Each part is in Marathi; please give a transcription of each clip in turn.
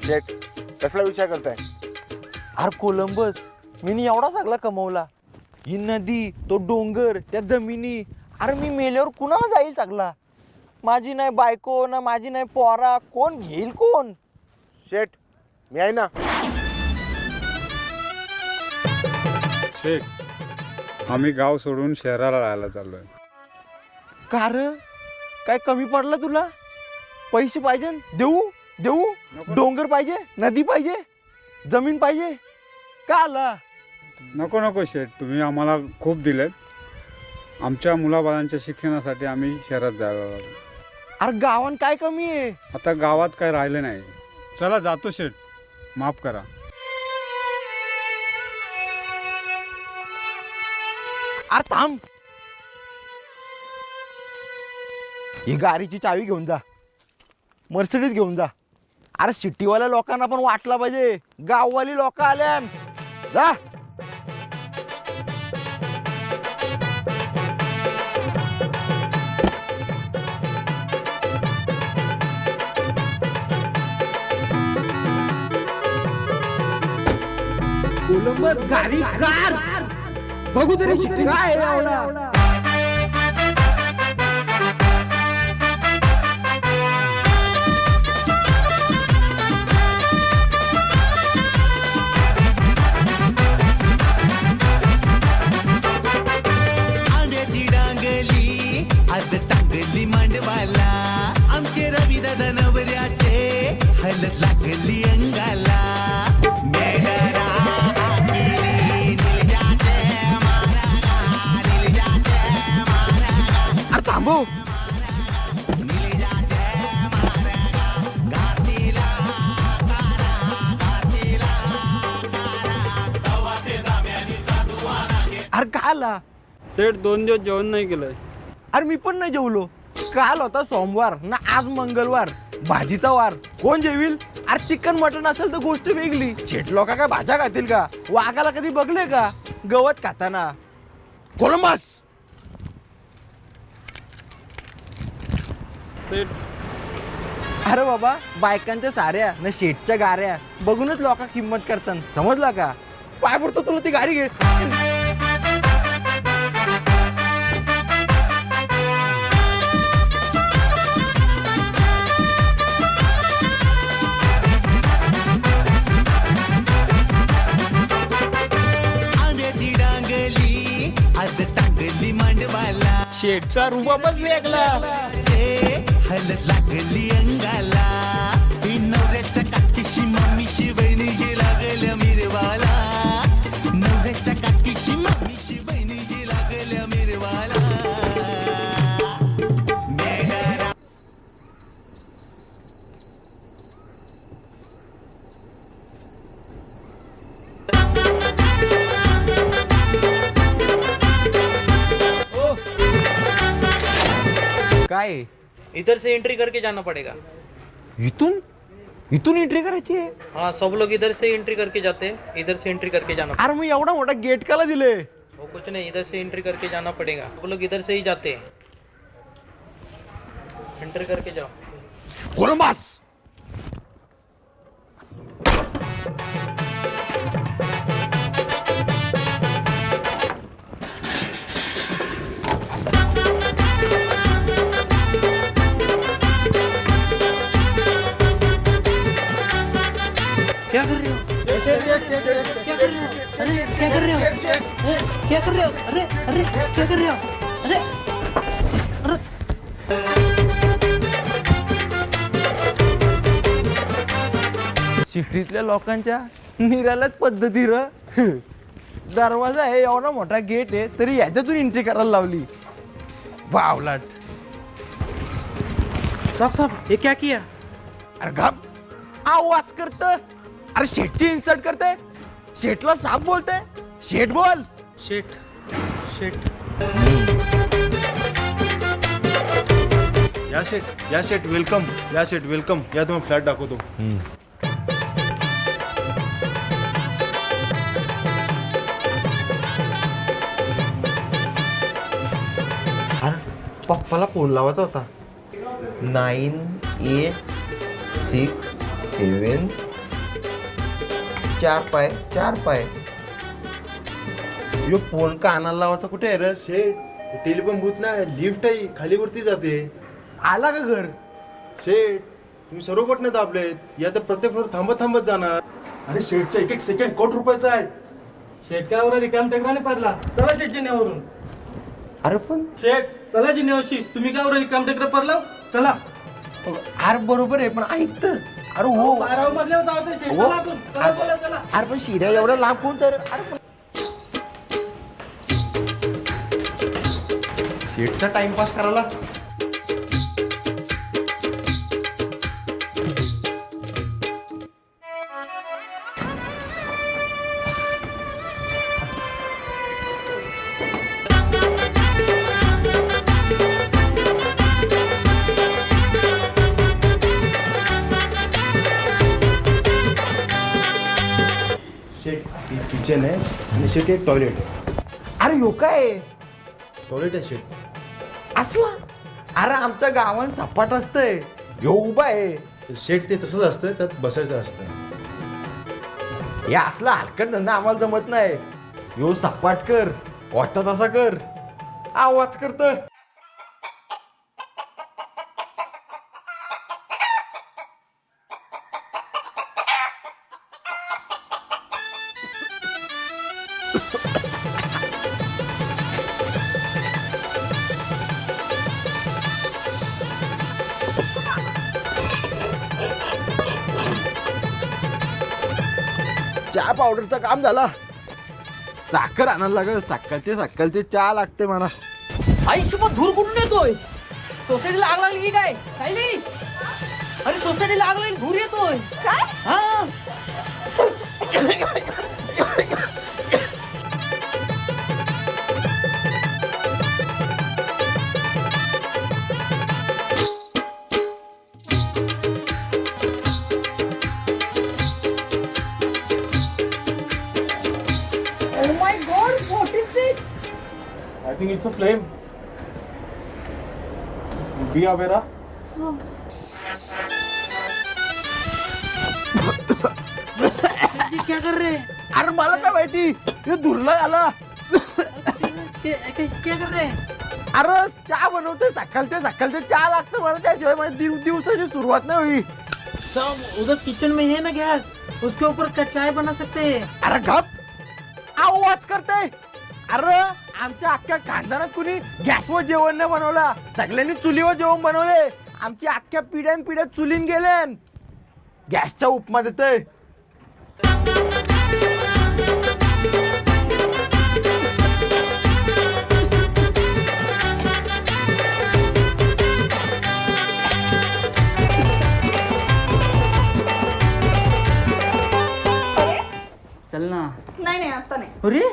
शेठ कसला विचार करताय? अरे कोलंबस, मी एवढा सगळा कमवला. ही नदी, तो डोंगर, त्या जमिनी, अरे मी मेल्यावर कुणाला जाईल सगळा? माझी नाही बायको ना, माझी नाही पोरा, कोण घेईल कोण? शेठ मी आहे ना. शेठ आम्ही गाव सोडून शहराला राहायला चाललोय. का रे, काय कमी पडला तुला? पैसे पाहिजे? देऊ देऊ. डोंगर पाहिजे, नदी पाहिजे, जमीन पाहिजे, का आला? नको नको शेठ, तुम्ही आम्हाला खूप दिलेत. आमच्या मुलाबाळांच्या शिक्षणासाठी आम्ही शहरात जायला लागलो. अरे गावात काय कमी आहे? आता गावात काय राहिलं नाही. चला जातो शेठ, माफ करा. अरे थांब, ही गाडीची चावी घेऊन जा, मर्सिडीज घेऊन जा. अरे सिटीवाल्या लोकांना पण वाटला पाहिजे, गाववाली लोक आल्या. जा. कोलंबस गाडी कार बघू तरी शिकली काय एवढा. आंब्याची डांगली आज टांगली मांडवाला, आमचे रवी दादा नवऱ्याचे हलत लागली अंगाला. थांबो. अरे का आला? सेठ 2 दिवस जेवण नाही केलंय. अरे मी पण नाही जेवलो. काल होता सोमवार ना, आज मंगळवार, भाजीचा वार. कोण जेवील? अरे चिकन मटन असेल तर गोष्ट वेगळी. शेठ लोक काय भाज्या खातील का? वाघाला कधी बघले का गवत खाताना? कोलंबस सेठ अरे बाबा, बायकांच्या साऱ्या ना शेठच्या गाऱ्या बघूनच लोक किंमत करतात, समजला का? पाय पडतो तुला ती गाडी घे. आंब्याची डांगली आज टांगली मांडवाला, शेठचा रुबाबच वेगळा. हलत लागली अंगाला. नवऱ्याच्या काकीशी मम्मीशी बहिणीशी लागल्या मिरवाला, नवऱ्याच्या काकीशी मम्मीशी बहिणीशी लागल्या मिरवाला. काय इधर से एंट्री करके जाना पड़ेगा. इथून इथून एंट्री करायची आहे? हाँ, सब लोग इधर से एंट्री करके जाते हैं, इधर से एंट्री करके जाना. अरे मी एवढा मोठा गेट काला दिले? वो कुछ नहीं, इधर से एंट्री करके जाना पड़ेगा. वो लोग इधर से ही जाते हैं, एंट्री करके जाओ. कोलंबस क्या कर रहे हो? क्या कर रहे हो? अरे क्या कर रहे हो? क्या कर रहे हो? अरे अरे क्या कर रहे हो? अरे अरे सिटीतल्या लोकांच्या निराल्याच पद्धती र. दरवाजा आहे, एवढा मोठा गेट आहे, तरी याच्यातून एंट्री करायला लावली. बावलाट. साहब साहब, ये क्या किया? अरे गप, आवाज करत. अरे शेठची इन्सल्ट करते, शेठला साफ बोलते. शेठ बोल. शेठ शेठ. या शेठ वेलकम. या शेठ वेलकम. या तुम्ही फ्लॅट दाखवतो. पप्पाला फोन लावायचा होता. 98674 4 पाय 4 पाय. यो फोन कानाला लावायचा कुठे आहे रे? शेठ टेलिफोन बूथ ना लिफ्ट आहे खाली वरती जाते. आला का घर? शेठ तुम्ही सर्व बटणं दाबलेत या तर प्रत्येक फ्लोर थांबत थांबत जाणार. आणि शेटचा एक सेकंड कोटी रुपयाचा आहे. शेट काय वर रिकाम टेकडाने पडला. चला शेट जिन्यावरून. अरे पण शेट चला जिन्यावरशी. तुम्ही काय वर रिकाम टेकडे पडला. चला अरे बरोबर आहे पण ऐकत. अरे हो 12 मधल्यावर जाऊ दे शेट. हो. चला आपण. चला चला चला. अरे पण शिऱ्या एवढा लांब कोण तर. अरे पण शेटचा टाइमपास करायला. शेठ किचन आहे आणि शेठ एक टॉयलेट आहे. अरे यो काय टॉयलेट आहे शेठ. असला? अरे आमच्या गावात सपाट असतंय. यो उभा आहे. शेठ ते तसंच असतं त्यात बसायचं असतं. या असला हलकट धंदा आम्हाला जमत नाही. यो सपाट कर वाटत तसा कर. आवाज करत. चहा पावडरचं काम झाला. साखर आणायला लागेल. सकाळचे चहा लागते मला. आयुष्यभर धूर कुठून येतोय? सोसायटीला आग लागली की काय? काही नाही. अरे सोसायटीला आग लागली धूर येतोय. काय? हा. I think it's a flame. Be aware. क्या कर रहे? अरे मला काय माहिती. हे दुर्ला आला. क्या कर रहे? अरे चहा बनवते. सकाळचे चहा लागतं मला. त्याशिवाय माझ्या दिवसाची सुरुवात नाही होई. सब उधर किचन में है ना गैस. उसके ऊपर का चाय बना सकते हैं. अरे गप. आवाज करते. अरे आमच्या अख्ख्या खानदानात कुणी गॅसवर जेवण नाही बनवला. सगळ्यांनी चुलीवर जेवण बनवले. आमची अख्ख्या पिढ्या चुलीन गेले. गॅसचा उपमा देते. चल ना. नाही आता नाही. अरे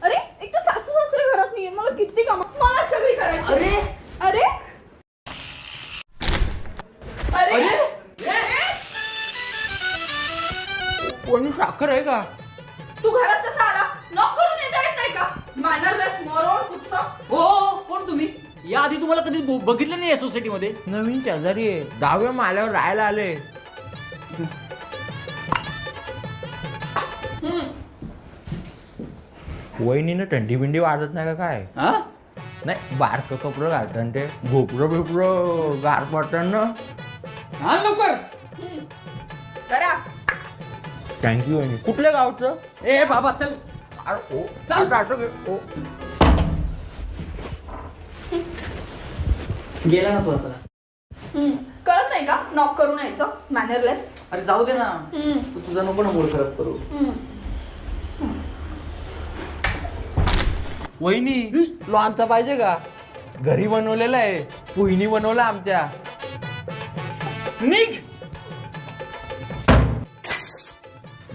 अरे एक तर सासू सासरे घरात नाहीये. मला किती काम मला सगळी करायची. अरे अरे अरे कोणी साखर आहे का? तू घरात कसा आला? नॉक करून येता येत नाही का? मॅनरलेस मरोड कुठचा. हो कोण तुम्ही? या आधी तुम्हाला कधी बघितलं नाही या सोसायटी मध्ये? नवीन शेजारी आहे. 10व्या माल्यावर राहायला आले. वहिनीनं थंडी बिंडी वाजत नाही का काय? हा? नाही बारकं कपडं घालतात ते. घोपडं बिपडं गार पडतात ना. हा लवकर. जरा थँक्यू वहिनी. कुठल्या गावचं? ए बाबा चल. अरे ओ चल. ओ गेला ना परत. कळत नाही का नॉक करून यायचं? मॅनरलेस. अरे जाऊ दे ना. तू तुझा नको ना मूड खराब करू. वहिनी लोणचं पाहिजे का? घरी बनवलेलं आहे. पुहिनी बनवलं आमच्या. निघ.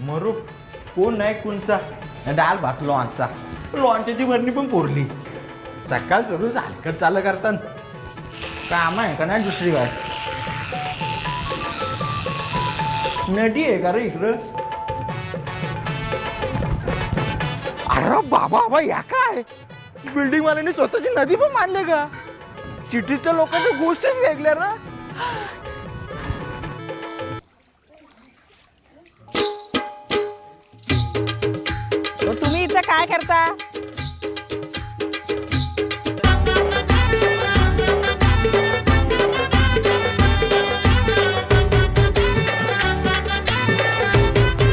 मरू कोण नाही कोणचा. डाल भात लोणचा. लोणच्याची भरणी पण पोरली. सकाळ सुरू हलकट चालू करतात. काम आहे का नाही दुसरी काय? नदी आहे का रे इकडं? अरे बाबा या काय? बिल्डिंग वाल्यांनी स्वतःची नदी पण मांडले का? सिटीच्या लोकांच्या गोष्टीच वेगळ्या रे. काय करता?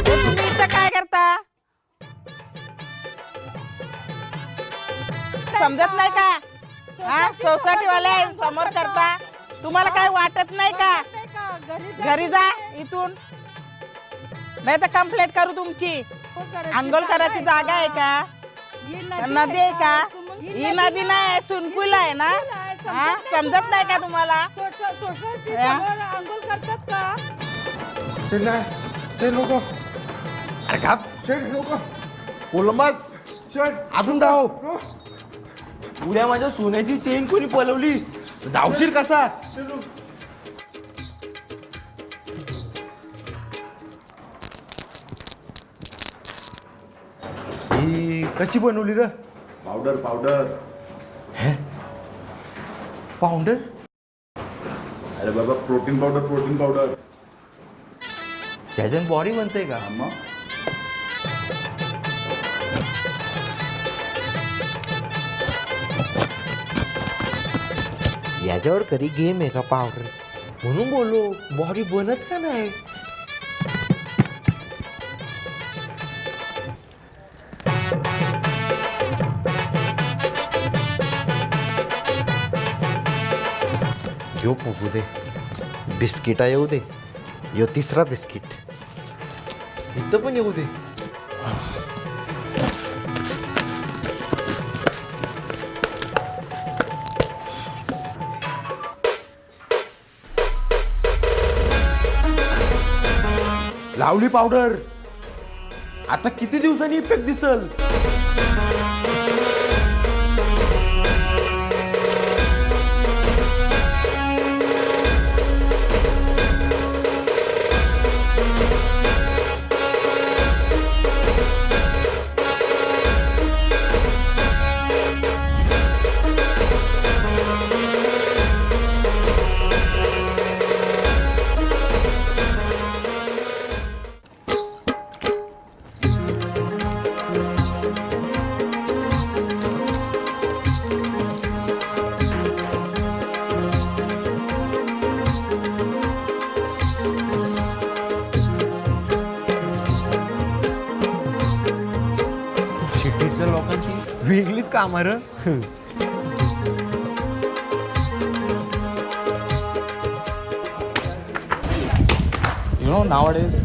तुम्ही इथं काय करता? समजत नाही का? हा, सोसायटी वाले समोर करता. तुम्हाला काय वाटत नाही का? घरी जा इथून, नाही तर कंप्लेंट करू तुमची. अंघोळ करायची जागा आहे का? नदी आहे का? ही नदी नाही, सुनकुल आहे ना. हा, समजत नाही का तुम्हाला? अंघोळ करतात का? ते लोक अरे का शेठ लोक कोलंबस अजून धाव. उद्या माझ्या सोन्याची चेन कोणी पलवली धावशील कसा? ही कशी बनवली र? Powder powder powder? अरे बाबा प्रोटीन पावडर त्याच्यान बॉडी बनते का? मग याच्यावर कधी गेम आहे का पावडर? म्हणून बोललो बॉडी बनत का नाही. यो फुगू दे, बिस्किटा येऊ दे. यो तिसरा बिस्किट. इथं पण येऊ दे. लावली पावडर. आता किती दिवसांनी इफेक्ट दिसल? सिटीतल्या लोकांची वेगळीच काम र. You know, nowadays,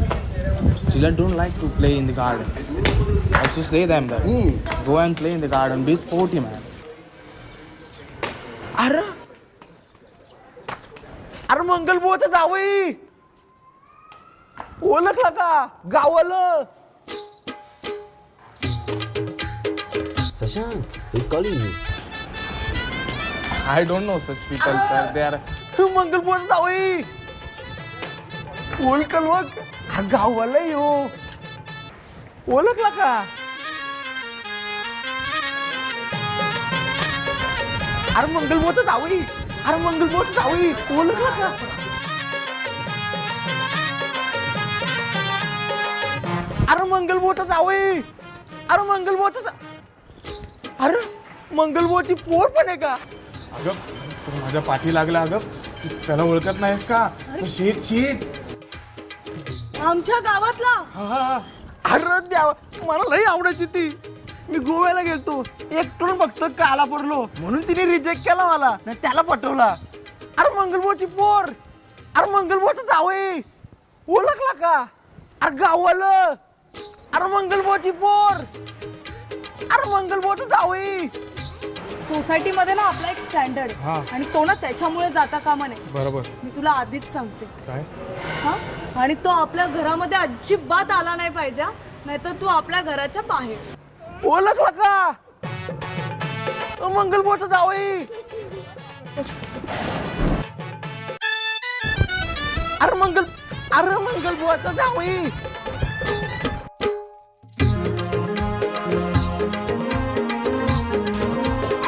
children don't like to play in the garden. I also say them that go and play in the garden, be sporty, man. अरे अरे मंगलबुवाचं जावई ओळखला का गावाला? Shashank, he's calling you. I don't know such people, sir. They are. मंगलबुवाचं जावई ओळखल बघ. हा गावाला यो ओळखला का? अरे मंगलबुवाचं जावई. अरे मंगलबुवाचं जावई ओळखला का? अरे मंगलबुवाचं जावई. अरे मंगलबुवाचं अरे मंगलबुवाची पोर पण आहे का? अगं तू माझ्या पाठी लागला. अगं त्याला ओळखत नाहीस का? तो शेत आमच्या गावातला. अरे द्यावा, मला लई आवडायची ती. मी गोव्याला गेलतो, एकटून फक्त काला पडलो म्हणून तिने रिजेक्ट केला मला. नाही त्याला पटवला. अरे मंगलबुवाची पोर. अरे मंगलबुवाचं जावई ओळखला का? अरे गावाला. अरे मंगलबुवाची पोर. अरे मंगलबुवाचं जावई. सोसायटीमध्ये ना आपला एक स्टँडर्ड आहे आणि तो ना त्याच्यामुळे जाता कामा नये. बरोबर. मी तुला आधीच सांगते. काय? हा, आणि तो आपल्या घरामध्ये अजिबात आला नाही पाहिजे, नाहीतर तू आपल्या घराच्या बाहेर. ओळखला का? मंगलबुवाचं जावई. अरे मंगलबुवाचं जावई.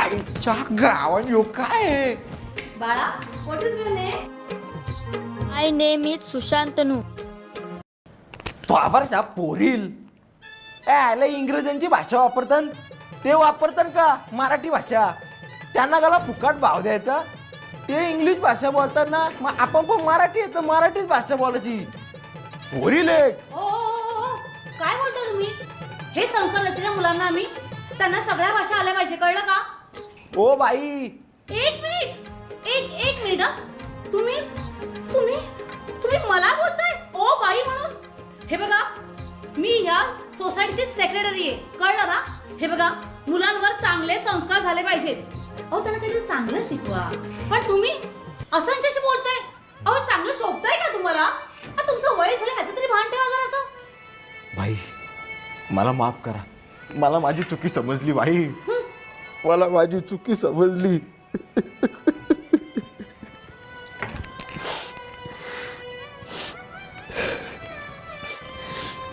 आईच्या गावात यो काय आहे? बाळा, what is your name? My name is Sushantanu. तो आभारशा पोरील याला इंग्रजांची भाषा वापरतात ते वापरतात का मराठी भाषा? त्यांना गाला फुकट भाव द्यायचा. ते इंग्लिश भाषा बोलतात ना, मग आपण पण मराठी आहे तर मराठीच भाषा बोलायची. पोरी लेख काय बोलता तुम्ही? हे संस्कार नसलेल्या मुलांना आम्ही त्यांना सगळ्या भाषा आल्या पाहिजे, कळलं का? ओ बाई एक मिनिट हा. तुम्ही तुम्ही तुम्ही मला बोलताय ओ बाई म्हणून? हे बघा, मी ह्या सोसायटीची सेक्रेटरी आहे, कळलं ना? हे बघा, मुलांवर चांगले संस्कार झाले पाहिजेत. अहो त्यांना काहीतरी चांगलं शिकवा. पण तुम्ही असंच्याशी बोलताय. अहो चांगलं शोभताय का तुम्हाला? तुमचं वय झालं ह्याचं तरी भान ठेवा जरा. असं भाई मला माफ करा, मला माझी चुकी समजली भाई, मला माझी चुकी समजली.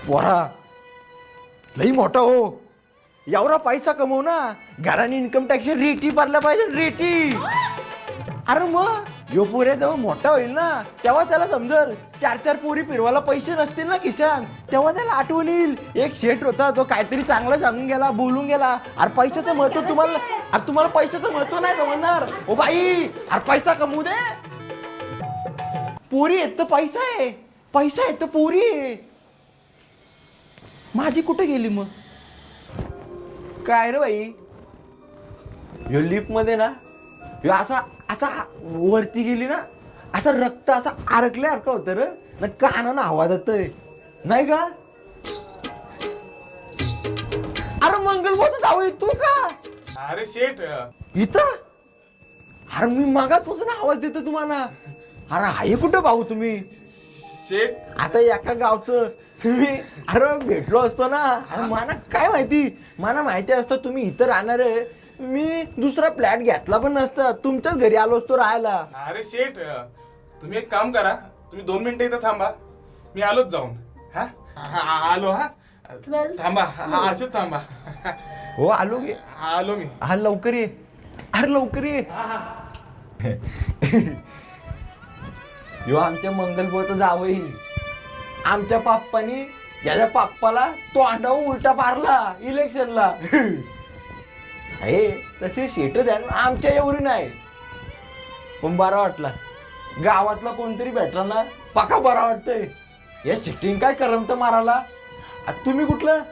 पोरा लई मोठा हो, एवढा पैसा कमव ना, घराने इन्कम टॅक्स रेटी भरल्या पाहिजे, रेटी. अरे मग यो पोरे जेव्हा मोठा होईल ना तेव्हा त्याला समजल 4-4 पोरी फिरवायला पैसे नसतील ना खिशात, तेव्हा त्याला आठवण येईल एक शेठ होता तो काहीतरी चांगला सांगून गेला, बोलून गेला. अरे पैशाचं महत्व तुम्हाला, अरे तुम्हाला पैशाचं महत्व नाही समजणार ओ बाई. अरे पैसा कमवू दे, पोरी आहेत तर पैसा आहे, पैसा आहे तर पोरी आहे. माझी कुठे गेली मग? काय रे बाई, यो लिफ्ट मध्ये ना यो असा असा वरती गेली ना, असं रक्त असं अडकल्यासारखं होतं रे ना, कानानं आवाज येतोय नाही का? अरे मंगलबोच जाऊ तू का? अरे शेट इथं? अरे मी मागासपासून आवाज देतो तुम्हाला. अरे आहे कुठं भाऊ तुम्ही? शेट आता एका गावचं तुम्ही, अरे भेटलो असतो ना. अरे मला काय माहिती, मला माहिती असतं तुम्ही इथं राहणार आहे, मी दुसरा फ्लॅट घेतला पण नसता, तुमच्याच घरी आलो असतो राहायला. अरे शेट तुम्ही एक काम करा, तुम्ही 2 मिनिटं इथं थांबा, मी आलोच जाऊन. हा आलो. हा थांबा, हा असेच थांबा. हो आलो गे, आलो मी. हा लवकर ये, अरे लवकर ये. यो आमच्या मंगलबोचं जावई, आमच्या पाप्पानी ज्याच्या पाप्पाला तो अंडावून उलटा मारला इलेक्शनला. आहे तसे शेटच आहे ना, आमच्या एवढी नाही, पण बरा वाटला. गावातला कोणतरी भेटला ना पाका बरा वाटतंय. या शिफ्टिंग काय करमत मारायला. तुम्ही कुठलं?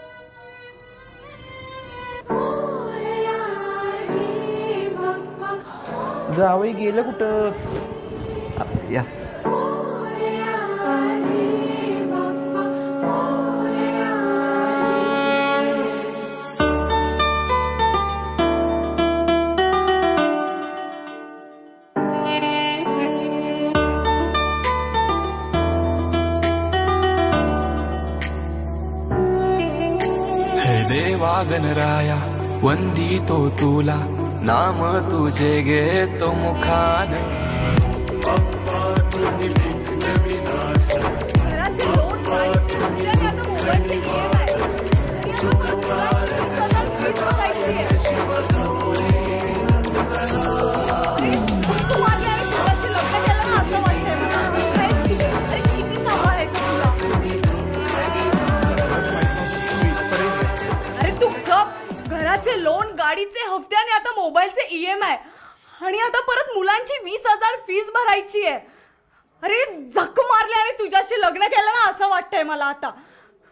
जावई गेलं कुठं? या गणराया वंदितो तुला, नाम तुझे घेतो मुखान. लोन, गाडीचे हफ्ते आणि आता मोबाईलचे EMI आणि आता परत मुलांची 20,000 फीस भरायची आहे. अरे झक मारले आणि तुझ्याशी लग्न केलं ना असं वाटतंय मला आता.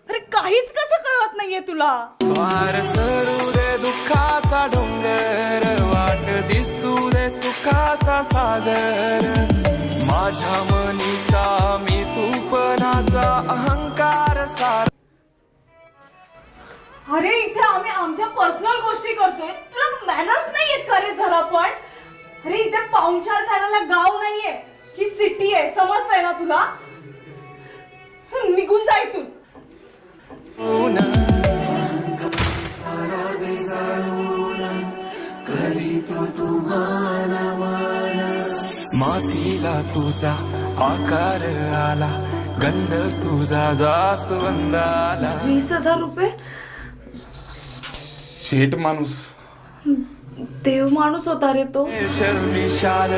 अरे काहीच कसं कळत नाहीये तुला. वार सरू दे दुःखाचा डोंगर, वाट दिसू दे सुखाचा सागर. माझ्या मनीचा मी तूपणाचा अहंकार सार. अरे इथे आम्ही आमच्या पर्सनल गोष्टी करतोय, तुला मॅनर्स नाहीयेत का रे जरा पण? अरे इथे पाहुणचार करायला गाव नाहीये, ही सिटी आहे, समजतंय ना तुला? निघून जा इथून. मातीला तुझा आकार आला, गंध तुझा जास्वंदाला. 20,000 रुपये? शेट माणूस, देव माणूस होता रे तो. विशाल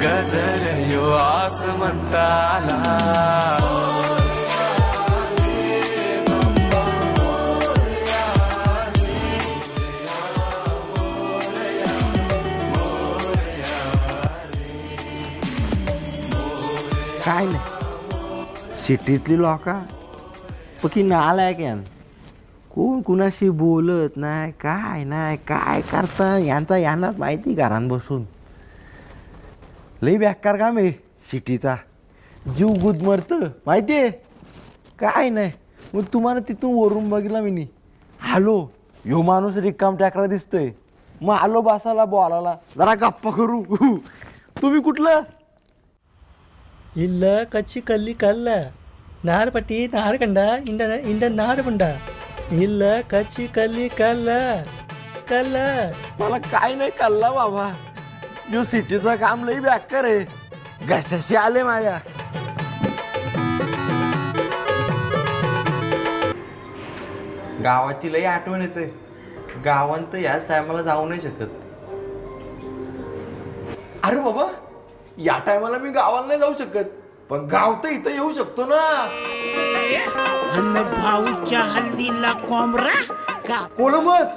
गजर यो आसमंताला. सिटीतली लोका पकी नालायक यान कोण कुणाशी बोलत नाही काय करता यांचा यांनाच माहिती घरात बसून. लई बेकार काम आहे सिटीचा. जीव गुदमरत माहितीये काय नाही. मग तुम्हाला तिथून वरून बघितला मी आलो, ह्यो माणूस रिकाम टाकला दिसतोय, मग आलो बसायला बोलायला जरा गप्पा करू. तुम्ही कुठलं? ಇಲ್ಲ ಕಚ್ಚಿ ಕಲ್ಲಿ ಕಲ್ಲ ನಾರಪಟ್ಟಿ ನಾರಕಂಡ ಇಂಡ ಇಂಡ ನಾರಪಂಡ ಇಲ್ಲ ಕಚ್ಚಿ ಕಲ್ಲಿ ಕಲ್ಲ कल्ला. मला काय नाही कल्ला बाबा. जो सिटीचं काम लई बेकार आहे. घशाशी आले माझ्या. गावाची लई आठवण येते. गावात तर याच टायमाला जाऊ नाही शकत. अरे बाबा या टायमाला मी गावाला नाही जाऊ शकत, पण गाव तर इथं येऊ शकतो ना. भाऊच्या हल्दीला कोंबरा का कोलंबस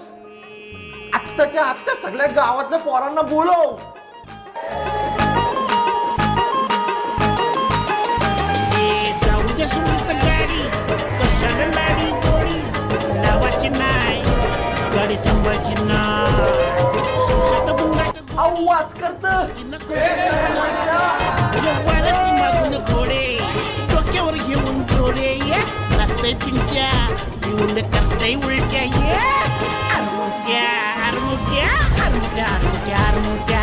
आत्ताच्या आत्ता सगळ्या गावातल्या पोरांना बोलव. जाऊ दे सुमित गाडी कशाला लाडी गोडी लावाची नाही गाडी थांबायची नाही. सुसत बुंगाचं आवाज करत मागून घोडे डोक्यावर घेऊन थोडे रस्ते पिंट्या येऊन करताय उलट्या ये आरमुट्या आरमुट्या आरमुट्या आरमुट्या आरमुट्या